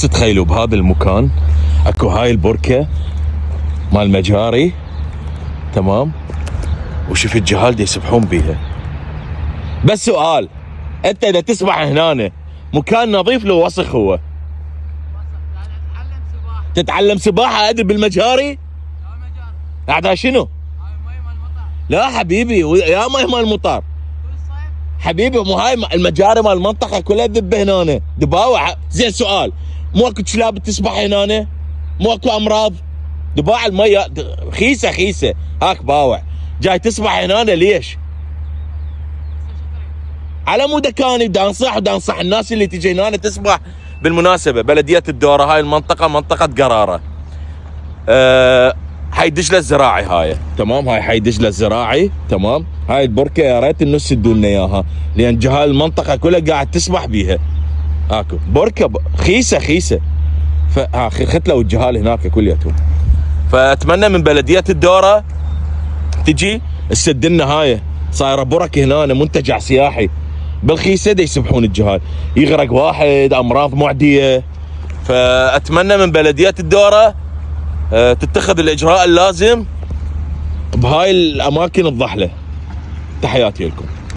تخيلوا بهذا المكان اكو هاي البركه مال مجاري، تمام، وشوف الجهال دي يسبحون بيها. بس سؤال، انت اذا تسبح هنا مكان نظيف لو وسخ؟ هو تتعلم سباحه ادري بالمجاري؟ هذا شنو؟ لا حبيبي، يا مي مال المطار حبيبي، مو هاي المجاري مال المنطقه كلها ذبه هنا دباوع. زين سؤال، مو اكو كلاب تسبح هنا؟ مو اكو امراض؟ دباع الميه خيسه هاك باوع، جاي تسبح هنا ليش؟ على مود كاني بدي انصح الناس اللي تجي هنا تسبح. بالمناسبه بلديه الدوره هاي المنطقه منطقه قراره، هاي دجله الزراعي هاي، تمام، هاي حي دجله الزراعي، تمام. هاي البركه يا ريت الناس يدونا اياها، لان جهال المنطقه كلها قاعد تسبح بيها. اكو بركه خيسه ختلوا الجهال هناك كلياتهم. فاتمنى من بلديه الدوره تجي تسد لنا هاي، صايره برك هنا منتجع سياحي بالخيسه دا يسبحون الجهال، يغرق واحد، امراض معديه. فاتمنى من بلديه الدوره تتخذ الاجراء اللازم بهاي الاماكن الضحله. تحياتي لكم.